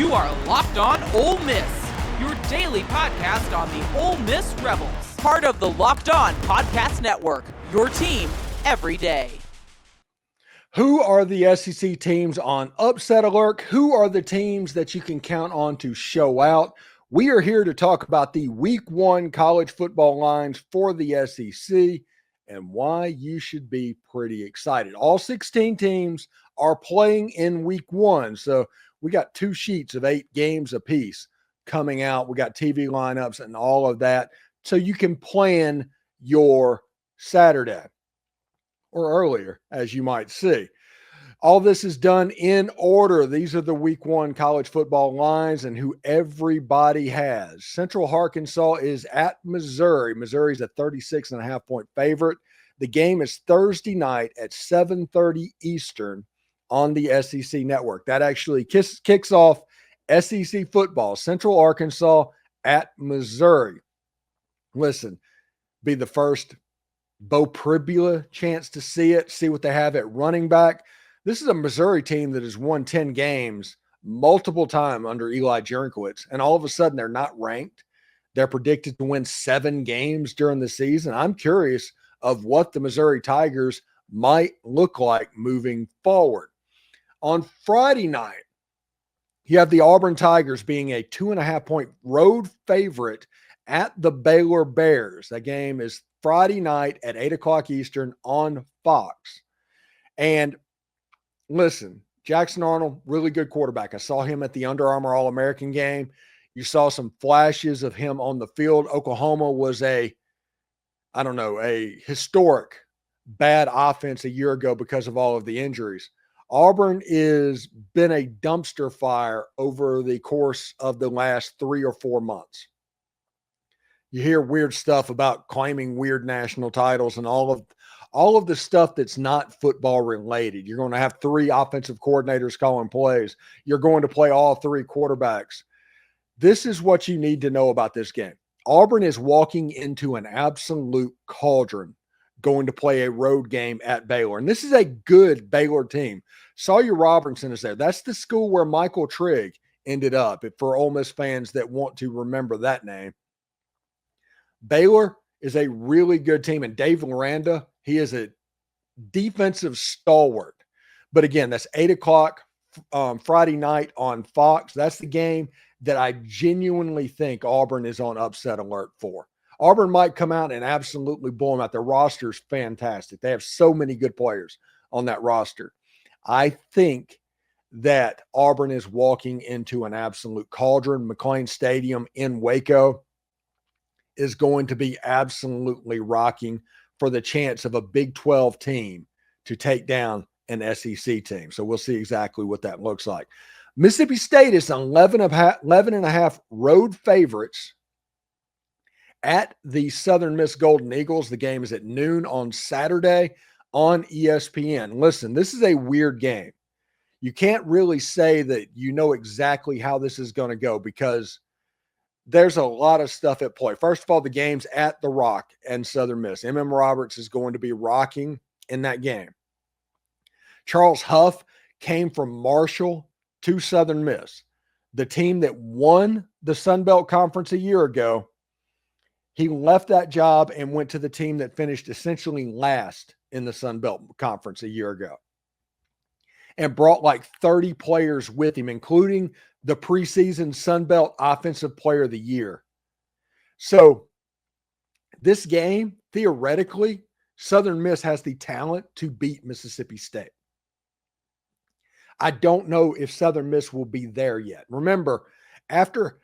You are Locked On Ole Miss, your daily podcast on the Ole Miss Rebels. Part of the Locked On Podcast Network, your team every day. Who are the SEC teams on upset alert? Who are the teams that you can count on to show out? We are here to talk about the Week 1 college football lines for the SEC and why you should be pretty excited. All 16 teams are playing in Week 1, so we got 2 sheets of 8 games apiece coming out. We got TV lineups and all of that, so you can plan your Saturday or earlier, as you might see. All this is done in order. These are the Week 1 college football lines and who everybody has. Central Arkansas is at Missouri. Missouri's a 36.5-point favorite. The game is Thursday night at 7:30 Eastern on the SEC network. That actually kicks off SEC football. Central Arkansas at Missouri. Listen, be the first Bo Pribula chance to see it, see what they have at running back. This is a Missouri team that has won 10 games multiple times under Eli Jurinkowicz, and all of a sudden they're not ranked. They're predicted to win 7 games during the season. I'm curious of what the Missouri Tigers might look like moving forward. On Friday night, you have the Auburn Tigers being a 2.5-point road favorite at the Baylor Bears. That game is Friday night at 8 o'clock Eastern on Fox. And listen, Jackson Arnold, really good quarterback. I saw him at the Under Armour All-American game. You saw some flashes of him on the field. Oklahoma was a historic bad offense a year ago because of all of the injuries. Auburn is been a dumpster fire over the course of the last 3 or 4 months. You hear weird stuff about claiming weird national titles and all of the stuff that's not football related. You're going to have 3 offensive coordinators calling plays. You're going to play all 3 quarterbacks. This is what you need to know about this game. Auburn is walking into an absolute cauldron, going to play a road game at Baylor. And this is a good Baylor team. Sawyer Robertson is there. That's the school where Michael Trigg ended up, for Ole Miss fans that want to remember that name. Baylor is a really good team, and Dave Loranda, he is a defensive stalwart. But again, that's 8 o'clock Friday night on Fox. That's the game that I genuinely think Auburn is on upset alert for. Auburn might come out and absolutely blow them out. Their roster is fantastic. They have so many good players on that roster. I think that Auburn is walking into an absolute cauldron. McLean Stadium in Waco is going to be absolutely rocking for the chance of a Big 12 team to take down an SEC team. So we'll see exactly what that looks like. Mississippi State is 11.5 road favorites at the Southern Miss Golden Eagles. The game is at noon on Saturday on ESPN. Listen, this is a weird game. You can't really say that you know exactly how this is going to go because there's a lot of stuff at play. First of all, the game's at the Rock and Southern Miss. M.M. Roberts is going to be rocking in that game. Charles Huff came from Marshall to Southern Miss, the team that won the Sun Belt Conference a year ago. He left that job and went to the team that finished essentially last in the Sun Belt Conference a year ago and brought like 30 players with him, including the preseason Sun Belt Offensive Player of the Year. So this game, theoretically, Southern Miss has the talent to beat Mississippi State. I don't know if Southern Miss will be there yet. Remember, after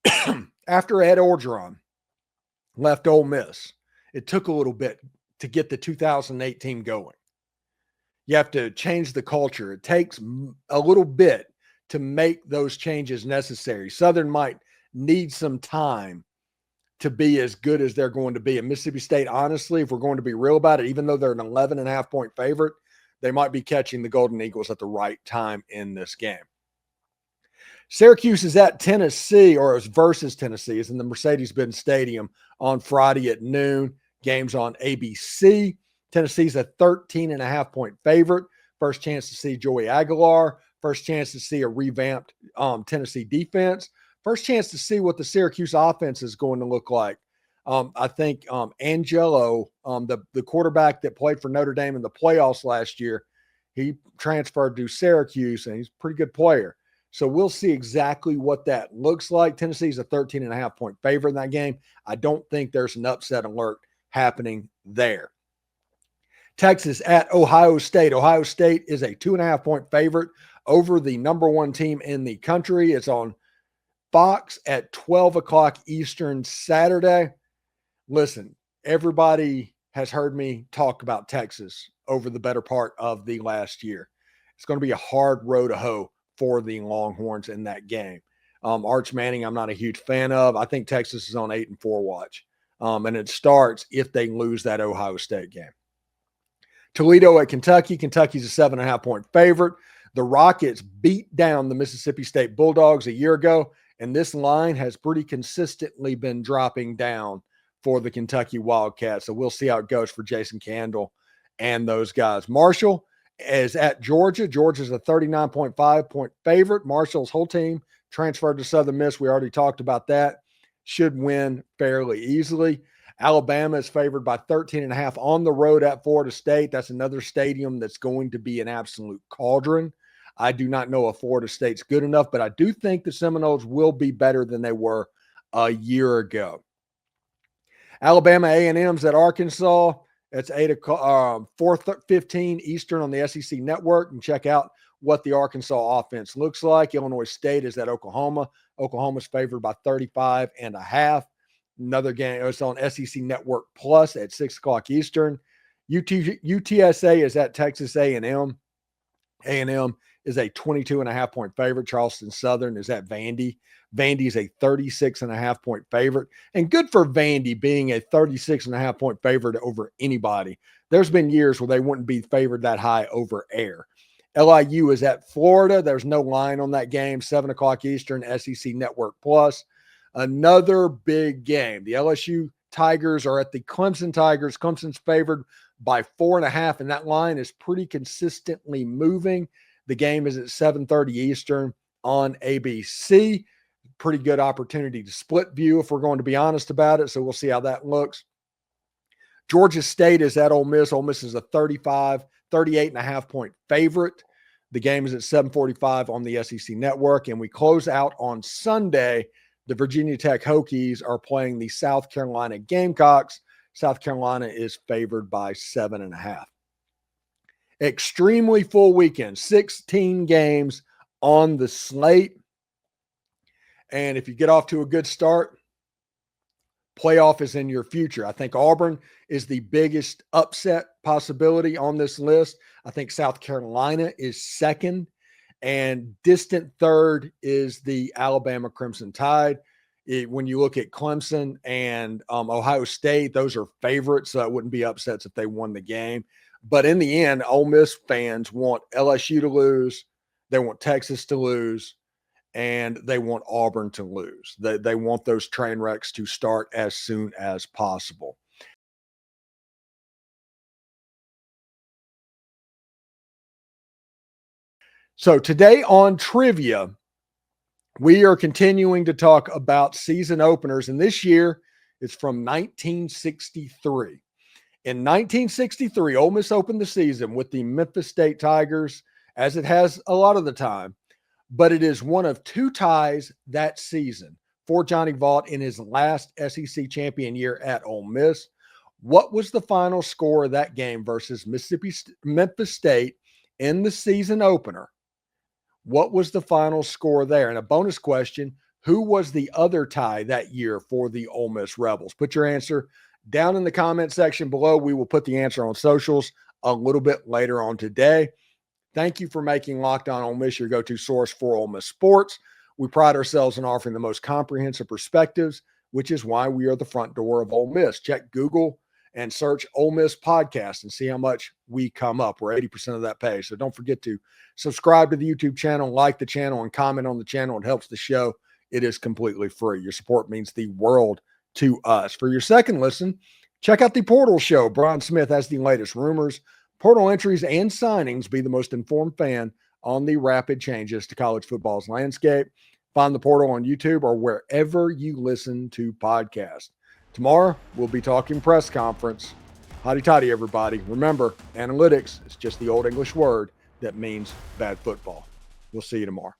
Ed Orgeron left Ole Miss, it took a little bit to get the 2008 team going. You have to change the culture. It takes a little bit to make those changes necessary. Southern might need some time to be as good as they're going to be. And Mississippi State, honestly, if we're going to be real about it, even though they're an 11.5-point favorite, they might be catching the Golden Eagles at the right time in this game. Syracuse is at Tennessee, or is versus Tennessee, is in the Mercedes-Benz Stadium on Friday at noon. Games on ABC. Tennessee's a 13.5-point favorite. First chance to see Joey Aguilar first chance to see a revamped Tennessee defense, first chance to see what the Syracuse offense is going to look like. I think Angelo, the quarterback that played for Notre Dame in the playoffs last year, he transferred to Syracuse, and he's a pretty good player. So we'll see exactly what that looks like. Tennessee's a 13.5-point favorite in that game. I don't think there's an upset alert happening there. Texas at Ohio State. Ohio State is a 2.5-point favorite over the number one team in the country. It's on Fox at 12 o'clock Eastern Saturday. Listen, everybody has heard me talk about Texas over the better part of the last year. It's going to be a hard row to hoe for the Longhorns in that game. Arch Manning, I'm not a huge fan of. I think Texas is on 8-4 watch. And it starts if they lose that Ohio State game. Toledo at Kentucky. Kentucky's a 7.5-point favorite. The Rockets beat down the Mississippi State Bulldogs a year ago, and this line has pretty consistently been dropping down for the Kentucky Wildcats. So we'll see how it goes for Jason Candle and those guys. Marshall is at Georgia. Georgia's a 39.5-point favorite. Marshall's whole team transferred to Southern Miss. We already talked about that. Should win fairly easily. Alabama is favored by 13.5 on the road at Florida State. That's another stadium that's going to be an absolute cauldron. I do not know if Florida State's good enough, but I do think the Seminoles will be better than they were a year ago. Alabama A&M's at Arkansas. It's 4:15 Eastern on the SEC Network. And check out what the Arkansas offense looks like. Illinois State is at Oklahoma. Oklahoma's favored by 35.5. Another game, it's on SEC Network Plus at 6 o'clock Eastern. UTSA is at Texas A&M. A&M is a 22.5-point favorite. Charleston Southern is at Vandy. Vandy is a 36.5-point favorite. And good for Vandy being a 36.5-point favorite over anybody. There's been years where they wouldn't be favored that high over air. LIU is at Florida. There's no line on that game. 7 o'clock Eastern, SEC Network Plus. Another big game. The LSU Tigers are at the Clemson Tigers. Clemson's favored by 4.5, and that line is pretty consistently moving. The game is at 7:30 Eastern on ABC. Pretty good opportunity to split view if we're going to be honest about it, so we'll see how that looks. Georgia State is at Ole Miss. Ole Miss is a 38.5-point favorite. The game is at 7:45 on the SEC Network, and we close out on Sunday. The Virginia Tech Hokies are playing the South Carolina Gamecocks. South Carolina is favored by 7.5. Extremely full weekend, 16 games on the slate. And if you get off to a good start, playoff is in your future. I think Auburn is the biggest upset possibility on this list. I think South Carolina is second. And distant third is the Alabama Crimson Tide. When you look at Clemson and Ohio State, those are favorites, so it wouldn't be upsets if they won the game. But in the end, Ole Miss fans want LSU to lose, they want Texas to lose, and they want Auburn to lose. They want those train wrecks to start as soon as possible. So today on Trivia, we are continuing to talk about season openers, and this year it's from 1963. In 1963, Ole Miss opened the season with the Memphis State Tigers, as it has a lot of the time, but it is one of two ties that season for Johnny Vaught in his last SEC champion year at Ole Miss. What was the final score of that game versus Memphis State in the season opener? What was the final score there? And a bonus question, who was the other tie that year for the Ole Miss Rebels? Put your answer down in the comment section below. We will put the answer on socials a little bit later on today. Thank you for making Locked On Ole Miss your go-to source for Ole Miss sports. We pride ourselves in offering the most comprehensive perspectives, which is why we are the front door of Ole Miss. Check Google and search Ole Miss Podcast and see how much we come up. We're 80% of that page. So don't forget to subscribe to the YouTube channel, like the channel, and comment on the channel. It helps the show. It is completely free. Your support means the world to us. For your second listen, check out the Portal Show. Brian Smith has the latest rumors, portal entries, and signings. Be the most informed fan on the rapid changes to college football's landscape. Find the portal on YouTube or wherever you listen to podcasts. Tomorrow, we'll be talking press conference. Hotty toddy, everybody. Remember, analytics is just the old English word that means bad football. We'll see you tomorrow.